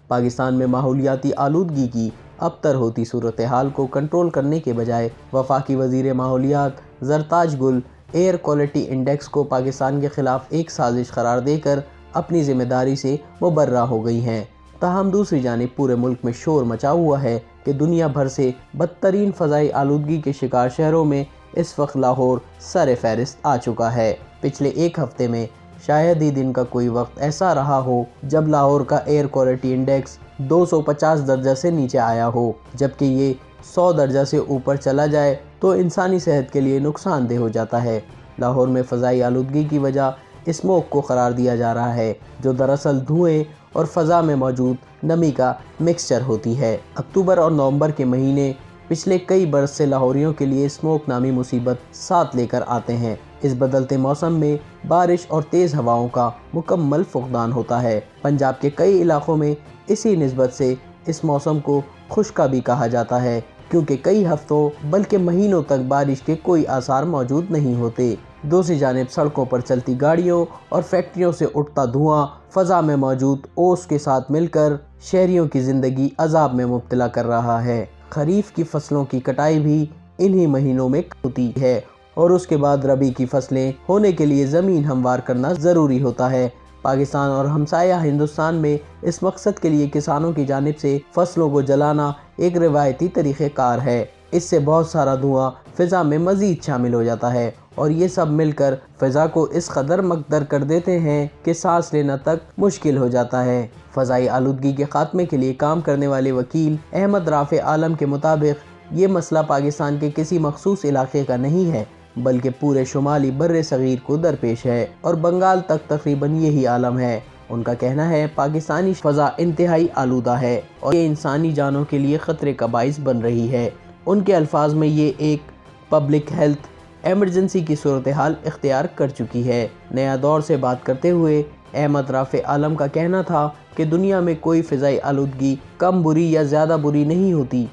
پاکستان میں ماحولیاتی آلودگی کی ابتر ہوتی صورتحال کو کنٹرول کرنے کے بجائے وفاقی وزیر ماحولیات زرتاج گل ایئر کوالٹی انڈیکس کو پاکستان کے خلاف ایک سازش قرار دے کر اپنی ذمہ داری سے مبرہ ہو گئی ہیں۔ تاہم دوسری جانب پورے ملک میں شور مچا ہوا ہے کہ دنیا بھر سے بدترین فضائی آلودگی کے شکار شہروں میں اس وقت لاہور سر فہرست آ چکا ہے۔ پچھلے ایک ہفتے میں شاید ہی دن کا کوئی وقت ایسا رہا ہو جب لاہور کا ایئر کوالٹی انڈیکس 250 درجہ سے نیچے آیا ہو، جبکہ یہ 100 درجہ سے اوپر چلا جائے تو انسانی صحت کے لیے نقصان دہ ہو جاتا ہے۔ لاہور میں فضائی آلودگی کی وجہ اسموک کو قرار دیا جا رہا ہے، جو دراصل دھوئیں اور فضا میں موجود نمی کا مکسچر ہوتی ہے۔ اکتوبر اور نومبر کے مہینے پچھلے کئی برس سے لاہوریوں کے لیے اسموک نامی مصیبت ساتھ لے کر آتے ہیں۔ اس بدلتے موسم میں بارش اور تیز ہواؤں کا مکمل فقدان ہوتا ہے۔ پنجاب کے کئی علاقوں میں اسی نسبت سے اس موسم کو خشکا بھی کہا جاتا ہے، کیونکہ کئی ہفتوں بلکہ مہینوں تک بارش کے کوئی آثار موجود نہیں ہوتے۔ دوسری جانب سڑکوں پر چلتی گاڑیوں اور فیکٹریوں سے اٹھتا دھواں فضا میں موجود اوس کے ساتھ مل کر شہریوں کی زندگی عذاب میں مبتلا کر رہا ہے۔ خریف کی فصلوں کی کٹائی بھی انہی مہینوں میں ہوتی ہے اور اس کے بعد ربی کی فصلیں ہونے کے لیے زمین ہموار کرنا ضروری ہوتا ہے۔ پاکستان اور ہمسایہ ہندوستان میں اس مقصد کے لیے کسانوں کی جانب سے فصلوں کو جلانا ایک روایتی طریقہ کار ہے۔ اس سے بہت سارا دھواں فضا میں مزید شامل ہو جاتا ہے اور یہ سب مل کر فضا کو اس قدر مکدر کر دیتے ہیں کہ سانس لینا تک مشکل ہو جاتا ہے۔ فضائی آلودگی کے خاتمے کے لیے کام کرنے والے وکیل احمد رافع عالم کے مطابق یہ مسئلہ پاکستان کے کسی مخصوص علاقے کا نہیں ہے، بلکہ پورے شمالی بر صغیر کو درپیش ہے اور بنگال تک تقریباً یہی عالم ہے۔ ان کا کہنا ہے پاکستانی فضا انتہائی آلودہ ہے اور یہ انسانی جانوں کے لیے خطرے کا باعث بن رہی ہے۔ ان کے الفاظ میں یہ ایک پبلک ہیلتھ ایمرجنسی کی صورتحال اختیار کر چکی ہے۔ نیا دور سے بات کرتے ہوئے احمد رافع عالم کا کہنا تھا کہ دنیا میں کوئی فضائی آلودگی کم بری یا زیادہ بری نہیں ہوتی،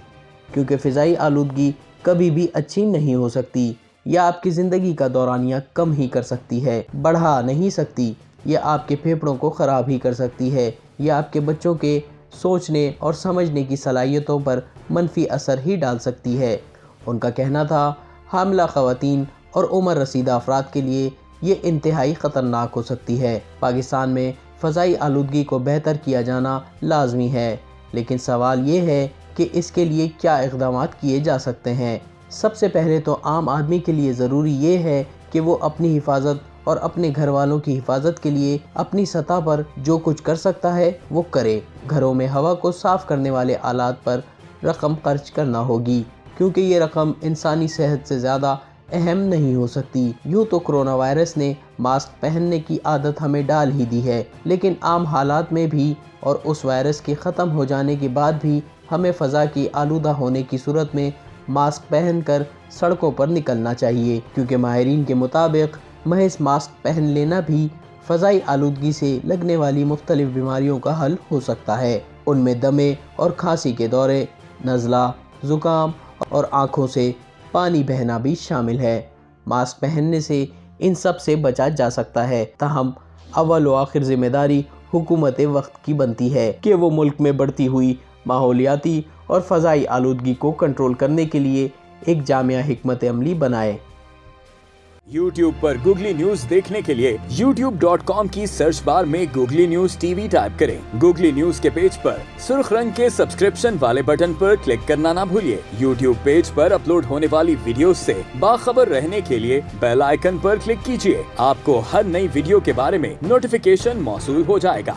کیونکہ فضائی آلودگی کبھی بھی اچھی نہیں ہو سکتی۔ یہ آپ کی زندگی کا دورانیہ کم ہی کر سکتی ہے، بڑھا نہیں سکتی۔ یہ آپ کے پھیپھڑوں کو خراب ہی کر سکتی ہے۔ یہ آپ کے بچوں کے سوچنے اور سمجھنے کی صلاحیتوں پر منفی اثر ہی ڈال سکتی ہے۔ ان کا کہنا تھا حاملہ خواتین اور عمر رسیدہ افراد کے لیے یہ انتہائی خطرناک ہو سکتی ہے۔ پاکستان میں فضائی آلودگی کو بہتر کیا جانا لازمی ہے، لیکن سوال یہ ہے کہ اس کے لیے کیا اقدامات کیے جا سکتے ہیں۔ سب سے پہلے تو عام آدمی کے لیے ضروری یہ ہے کہ وہ اپنی حفاظت اور اپنے گھر والوں کی حفاظت کے لیے اپنی سطح پر جو کچھ کر سکتا ہے وہ کرے۔ گھروں میں ہوا کو صاف کرنے والے آلات پر رقم خرچ کرنا ہوگی، کیونکہ یہ رقم انسانی صحت سے زیادہ اہم نہیں ہو سکتی۔ یوں تو کرونا وائرس نے ماسک پہننے کی عادت ہمیں ڈال ہی دی ہے، لیکن عام حالات میں بھی اور اس وائرس کے ختم ہو جانے کے بعد بھی ہمیں فضا کی آلودہ ہونے کی صورت میں ماسک پہن کر سڑکوں پر نکلنا چاہیے، کیونکہ ماہرین کے مطابق محض ماسک پہن لینا بھی فضائی آلودگی سے لگنے والی مختلف بیماریوں کا حل ہو سکتا ہے۔ ان میں دمے اور کھانسی کے دورے، نزلہ، زکام اور آنکھوں سے پانی بہنا بھی شامل ہے۔ ماسک پہننے سے ان سب سے بچا جا سکتا ہے، تاہم اول و آخر ذمہ داری حکومت وقت کی بنتی ہے کہ وہ ملک میں بڑھتی ہوئی ماحولیاتی اور فضائی آلودگی کو کنٹرول کرنے کے لیے ایک جامع حکمت عملی بنائے۔ YouTube پر گوگلی نیوز دیکھنے کے لیے youtube.com کی سرچ بار میں googly news T V type کریں۔ گوگلی نیوز کے پیج پر سرخ رنگ کے سبسکرپشن والے بٹن پر کلک کرنا نہ بھولیے۔ YouTube پیج پر اپلوڈ ہونے والی ویڈیوز سے باخبر رہنے کے لیے بیل آئیکن پر کلک کیجیے۔ آپ کو ہر نئی ویڈیو کے بارے میں نوٹیفیکیشن موصول ہو جائے گا۔